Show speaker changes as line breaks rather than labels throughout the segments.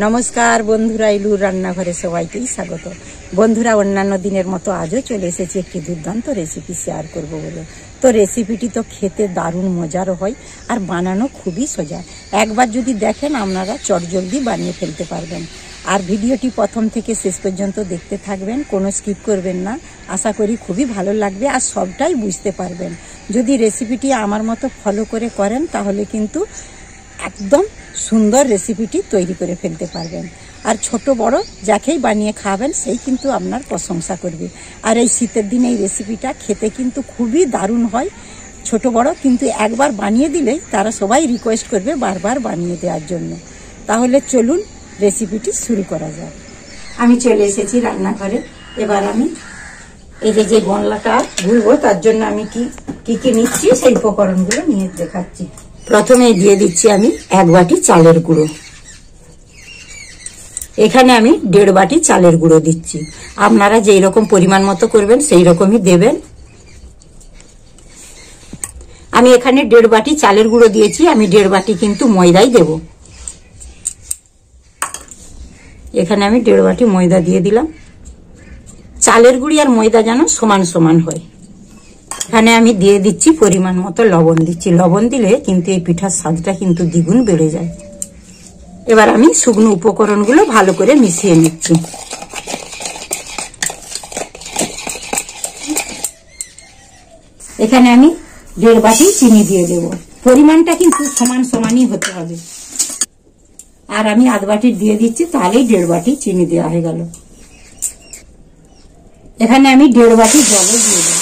নমস্কার বন্ধুরা, ইলুর রান্নাঘরে সবাইকেই স্বাগত। বন্ধুরা, অন্যান্য দিনের মতো আজও চলে এসেছি একটি দুর্দান্ত রেসিপি শেয়ার করব বলে। তো রেসিপিটি তো খেতে দারুণ মজারও হয় আর বানানো খুবই সোজা। একবার যদি দেখেন আপনারা চটজলদি বানিয়ে ফেলতে পারবেন। আর ভিডিওটি প্রথম থেকে শেষ পর্যন্ত দেখতে থাকবেন, কোনো স্কিপ করবেন না। আশা করি খুবই ভালো লাগবে আর সবটাই বুঝতে পারবেন। যদি রেসিপিটি আমার মতো ফলো করেন তাহলে কিন্তু একদম সুন্দর রেসিপিটি তৈরি করে ফেলতে পারবেন। আর ছোট বড় যাকেই বানিয়ে খাবেন সেই কিন্তু আপনার প্রশংসা করবে। আর এই শীতের দিনে এই রেসিপিটা খেতে কিন্তু খুবই দারুণ হয়। ছোট বড় কিন্তু একবার বানিয়ে দিলেই তারা সবাই রিকোয়েস্ট করবে বারবার বানিয়ে দেওয়ার জন্য। তাহলে চলুন রেসিপিটি শুরু করা যাক। আমি চলে এসেছি রান্নাঘরে। এবার আমি এই যে গনলাটা গুলবো তার জন্য আমি কি নিচ্ছি সেই উপকরণগুলো নিয়ে দেখাচ্ছি। প্রথমে দিয়ে দিচ্ছি আমি 1 বাটি চালের গুঁড়ো। এখানে আমি 1.5 বাটি চালের গুঁড়ো দিচ্ছি। আপনারা যেই রকম পরিমাণ মতো করবেন সেই রকমই দেবেন। আমি এখানে 1.5 বাটি চালের গুঁড়ো দিয়েছি, আমি 1.5 বাটি কিন্তু ময়দাই দেব। এখানে আমি 1.5 বাটি ময়দা দিয়ে দিলাম। চালের গুঁড়ি আর ময়দা যেন সমান সমান হয়। এখানে আমি দিয়ে দিচ্ছি পরিমাণ মতো লবণ দিচ্ছি। লবণ দিলে কিন্তু এই পিঠার স্বাদটা কিন্তু দ্বিগুণ বেড়ে যায়। এবার আমি শুকনো উপকরণগুলো ভালো করে মিশিয়ে নিচ্ছি। এখানে আমি 1.5 বাটি চিনি দিয়ে দেব। পরিমাণটা কিন্তু সমান সমানই হতে হবে। আর আমি আধ বাটি দিয়ে দিচ্ছি, তাহলেই 1.5 বাটি চিনি দেওয়া হয়ে গেল। এখানে আমি 1.5 বাটি জলও দিয়ে দেব।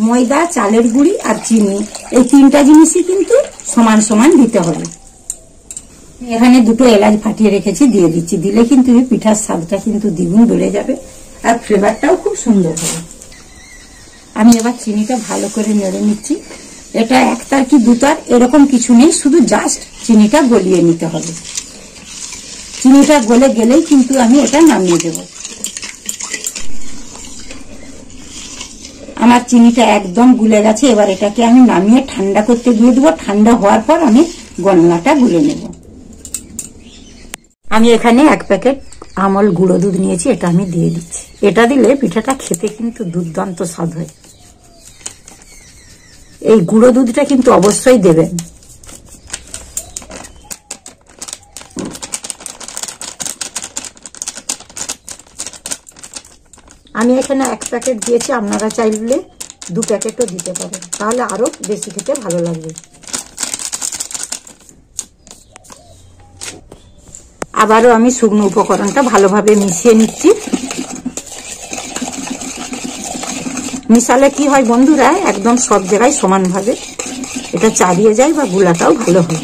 ময়দা, চালের গুঁড়ি আর চিনি এই 3টা জিনিসই কিন্তু সমান সমান দিতে হবে। এখানে 2টো এলাচ ফাটিয়ে রেখেছি, দিয়ে দিচ্ছি। দিলে কিন্তু এই পিঠার স্বাদটা কিন্তু দ্বিগুণ বেড়ে যাবে আর ফ্লেভারটাও খুব সুন্দর হবে। আমি এবার চিনিটা ভালো করে নেড়ে নিচ্ছি। এটা 1 তার কি 2 তার এরকম কিছু নেই, শুধু জাস্ট চিনিটা গলিয়ে নিতে হবে। চিনিটা গলে গেলেই কিন্তু আমি এটা নামিয়ে দেব। আমার চিনিটা একদম গুলে গেছে। এবার এটাকে আমি নামিয়ে ঠান্ডা করতে দিয়ে দেবো। ঠান্ডা হওয়ার পর আমি গলনাটা গুলে নেব। আমি এখানে 1 প্যাকেট আমল গুঁড়ো দুধ নিয়েছি, এটা আমি দিয়ে দিচ্ছি। এটা দিলে পিঠাটা খেতে কিন্তু দুর্দান্ত স্বাদ হয়। এই গুঁড়ো দুধটা কিন্তু অবশ্যই দেবেন। আমি এখানে 1 প্যাকেট দিয়েছি, আপনারা চাইলে 2 প্যাকেটও দিতে পারেন, তাহলে আরো বেশি খেতে ভালো লাগবে। আবারও আমি শুকনো উপকরণটা ভালোভাবে মিশিয়ে নিচ্ছি। মিশালে কি হয় বন্ধুরা, একদম সব জায়গায় সমানভাবে এটা চালিয়ে যায় বা গুলাটাও ভালো হয়।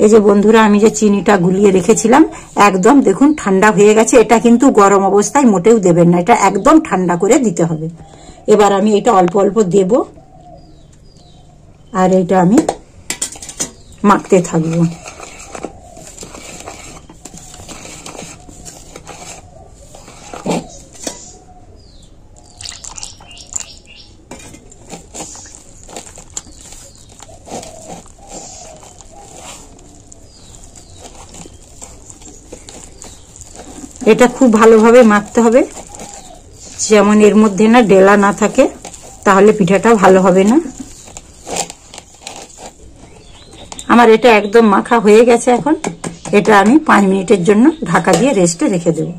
এই যে বন্ধুরা, আমি যে চিনিটা গুলিয়ে রেখেছিলাম একদম দেখুন ঠান্ডা হয়ে গেছে। এটা কিন্তু গরম অবস্থায় মোটেও দেবেন না, এটা একদম ঠান্ডা করে দিতে হবে। এবার আমি এটা অল্প অল্প দেব আর এটা আমি মাখতে থাকবো। এটা খুব ভালোভাবে মাখতে হবে, যেমন এর মধ্যে না ডেলা না থাকে, তাহলে পিঠাটা ভালো হবে না। আমার এটা একদম মাখা হয়ে গেছে। এখন এটা আমি 5 মিনিটের জন্য ঢাকা দিয়ে রেস্টে রেখে দেব।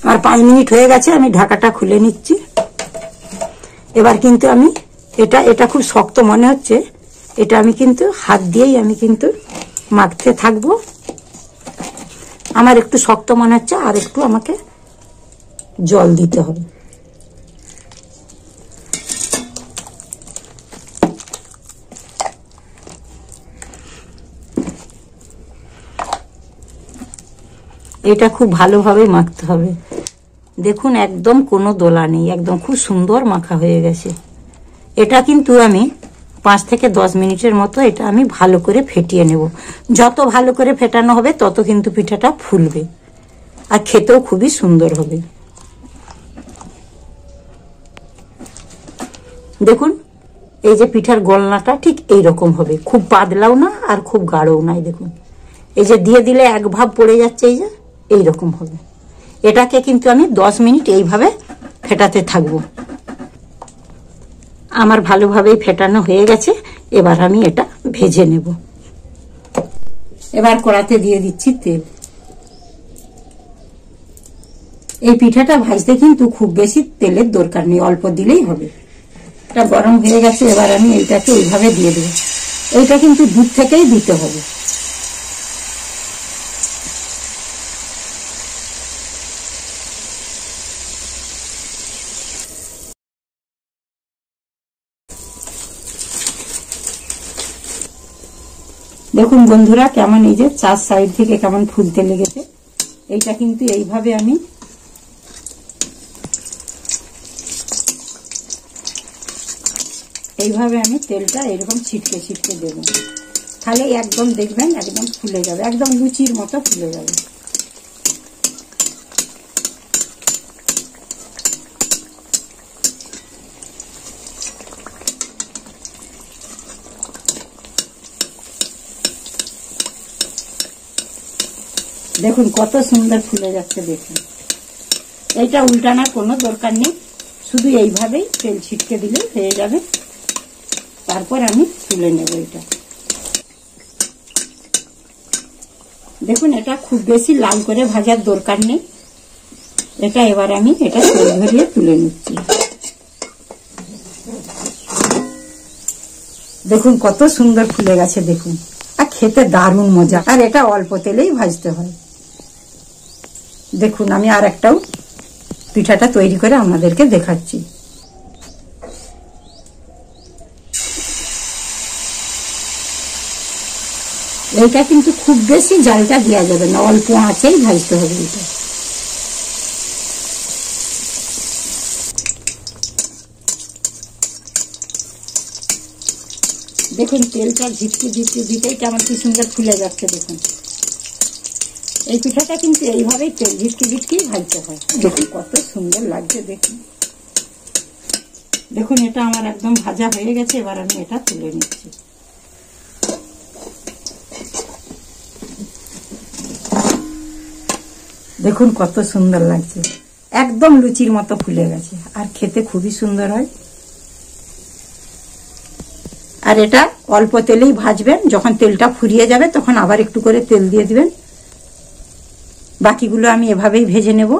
আমার 5 মিনিট হয়ে গেছে, আমি ঢাকাটা খুলে নিচ্ছি। এবার কিন্তু আমি এটা খুব শক্ত মনে হচ্ছে, এটা আমি কিন্তু হাত দিয়েই আমি কিন্তু মাখতে থাকবো। আমার একটু শক্ত মনে হচ্ছে, আর একটু আমাকে জল দিতে হবে। এটা খুব ভালোভাবে মাখতে হবে। দেখুন একদম কোনো দোলা নেই, একদম খুব সুন্দর মাখা হয়ে গেছে। এটা কিন্তু আমি 5 থেকে 10 মিনিটের মতো এটা আমি ভালো করে ফেটিয়ে নেব। যত ভালো করে ফেটানো হবে তত কিন্তু পিঠাটা ফুলবে আর খেতেও খুবই সুন্দর হবে। দেখুন এই যে পিঠার গোলনাটা ঠিক এইরকম হবে, খুব পাতলাও না আর খুব গাঢ়ও নাই। দেখুন এই যে দিয়ে দিলে এক ভাব পড়ে যাচ্ছে, এই যে এইরকম হবে। এটাকে কিন্তু আমি 10 মিনিট এইভাবে ফেটাতে থাকবো। আমার ভালোভাবেই ফেটানো হয়ে গেছে, এবার আমি এটা ভেজে নেব। এবার কড়াতে দিয়ে দিচ্ছি তেল। এই পিঠাটা ভাজতে কিন্তু খুব বেশি তেলের দরকার নেই, অল্প দিলেই হবে। এটা গরম হয়ে গেছে, এবার আমি এইটাকে এইভাবে দিয়ে দেবো। এইটা কিন্তু দুধ থেকেই দিতে হবে। দেখুন বন্ধুরা কেমন এই যে চার সাইড থেকে কেমন ফুলতে লেগেছে। এইটা কিন্তু এইভাবে আমি তেলটা এরকম ছিটকে ছিটকে দেবো, তাহলে একদম দেখবেন একদম ফুলে যাবে, একদম লুচির মতো ফুলে যাবে। দেখুন কত সুন্দর ফুলে যাচ্ছে। দেখুন এইটা উল্টানোর কোনো দরকার নেই, শুধু এইভাবেই তেল ছিটকে দিলে হয়ে যাবে। তারপর আমি তুলে নেব এটা। দেখুন এটা খুব বেশি লাল করে ভাজার দরকার নেই। এটা এবার আমি এটা তেল ধরিয়ে তুলে নিচ্ছি। দেখুন কত সুন্দর ফুলে গেছে। দেখুন আর খেতে দারুণ মজা, আর এটা অল্প তেলেই ভাজতে হয়। দেখুন আমি আর একটাও পিঠাটা তৈরি করে আপনাদেরকে দেখাচ্ছি। এইটা কিন্তু খুব বেশি জালটা দেওয়া যাবে না, অল্প আঁচেই ভাজতে হবে এটা। দেখুন তেলটা ঝিটকে ঝিটকে দিতেই কেমন কি সুন্দর ফুলে যাচ্ছে। দেখুন এই পিঠাটা কিন্তু এইভাবেই তেল ঝিটকে ঝিটকেই ভাজতে হয়। দেখুন কত সুন্দর লাগছে। দেখুন দেখুন এটা আমার একদম ভাজা হয়ে গেছে, এবার আমি এটা তুলে নিচ্ছি। দেখুন কত সুন্দর লাগছে, একদম লুচির মতো ফুলে গেছে, আর খেতে খুবই সুন্দর হয়। আর এটা অল্প তেলেই ভাজবেন, যখন তেলটা ফুরিয়ে যাবে তখন আবার একটু করে তেল দিয়ে দিবেন। বাকিগুলো আমি এভাবেই ভেজে নেব।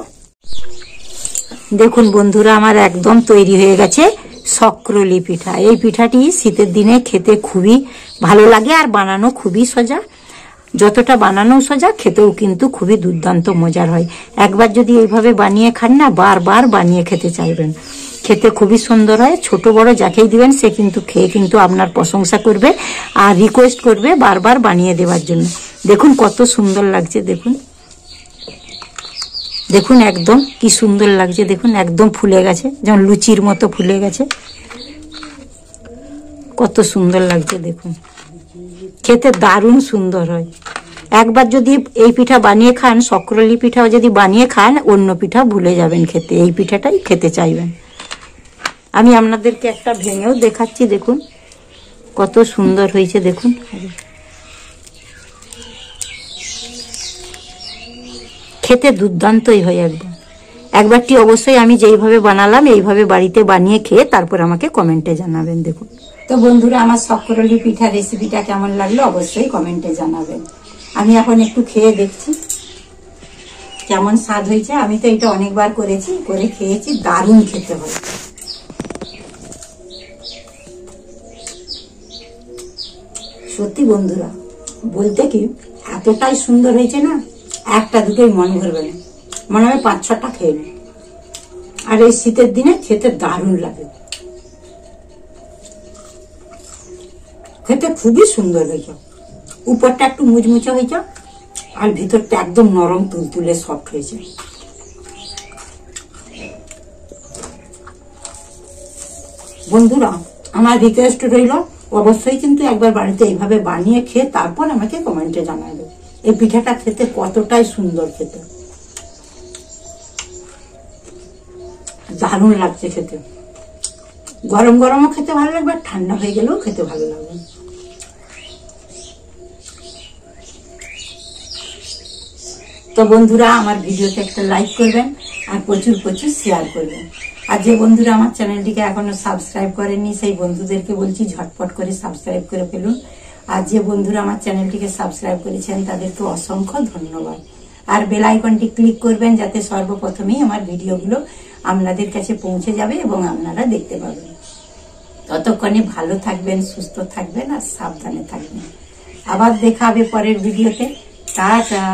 দেখুন বন্ধুরা আমার একদম তৈরি হয়ে গেছে শক্রলি পিঠা। এই পিঠাটি শীতের দিনে খেতে খুবই ভালো লাগে, আর বানানো খুবই সোজা। যতটা বানানো সোজা, খেতেও কিন্তু খুবই দুর্দান্ত মজার হয়। একবার যদি এইভাবে বানিয়ে খান না, বারবার বানিয়ে খেতে চাইবেন। খেতে খুবই সুন্দর হয়, ছোট বড় যাকেই দিবেন সে কিন্তু খেয়ে কিন্তু আপনার প্রশংসা করবে আর রিকোয়েস্ট করবে বারবার বানিয়ে দেওয়ার জন্য। দেখুন কত সুন্দর লাগছে। দেখুন দেখুন একদম কি সুন্দর লাগছে। দেখুন একদম ফুলে গেছে, যেমন লুচির মতো ফুলে গেছে, কত সুন্দর লাগছে। দেখুন খেতে দারুণ সুন্দর হয়। একবার যদি এই পিঠা বানিয়ে খান, শক্রলি পিঠাও যদি বানিয়ে খান, অন্য পিঠা ভুলে যাবেন খেতে, এই পিঠাটাই খেতে চাইবেন। আমি আপনাদেরকে একটা ভেঙেও দেখাচ্ছি। দেখুন কত সুন্দর হয়েছে। দেখুন খেতে দুর্দান্তই হয় একদম। একবারটি অবশ্যই আমি যেইভাবে বানালাম এইভাবে বাড়িতে বানিয়ে খেয়ে তারপর আমাকে কমেন্টে জানাবেন। দেখুন তো বন্ধুরা আমার শক্রলি পিঠা রেসিপিটা কেমন লাগলো অবশ্যই কমেন্টে জানাবেন। আমি এখন একটু খেয়ে দেখছি কেমন স্বাদ হয়েছে। আমি তো এটা অনেকবার করে খেয়েছি, দারুণ খেতে হয়। সত্যি বন্ধুরা বলতে কি এতটাই সুন্দর হয়েছে না, একটা দুটোই মন ভরবে না, মনে হয় 5-6টা খেয়ে নি। আর এই শীতের দিনে খেতে দারুণ লাগে, খেতে খুবই সুন্দর হয়েছে। উপরটা একটু মুচমুচে হয়েছে আর ভিতরটা একদম নরম তুলতুলে সফট হয়েছে। বন্ধুরা আমার রিকোয়েস্ট রইল অবশ্যই কিন্তু একবার বাড়িতে এইভাবে বানিয়ে খেয়ে তারপর আমাকে কমেন্টে জানাবে এই পিঠাটা খেতে কতটাই সুন্দর, খেতে দারুণ লাগছে খেতে। গরম গরমও খেতে ভালো লাগবে, আর ঠান্ডা হয়ে গেলেও খেতে ভালো লাগবে। তো বন্ধুরা, আমার ভিডিওতে একটা লাইক করবেন আর প্রচুর প্রচুর শেয়ার করবেন। আর যে বন্ধুরা আমার চ্যানেলটিকে এখনো সাবস্ক্রাইব করেননি, সেই বন্ধুদেরকে বলছি ঝটপট করে সাবস্ক্রাইব করে ফেলুন। আর যে বন্ধুরা আমার চ্যানেলটিকে সাবস্ক্রাইব করেছেন তাদেরকে অসংখ্য ধন্যবাদ। আর বেল আইকনটি ক্লিক করবেন যাতে সর্বপ্রথমেই আমার ভিডিওগুলো আপনাদের কাছে পৌঁছে যাবে এবং আপনারা দেখতে পাবেন। ততক্ষণে ভালো থাকবেন, সুস্থ থাকবেন আর সাবধানে থাকবেন। আবার দেখা হবে পরের ভিডিওতে। টাটা।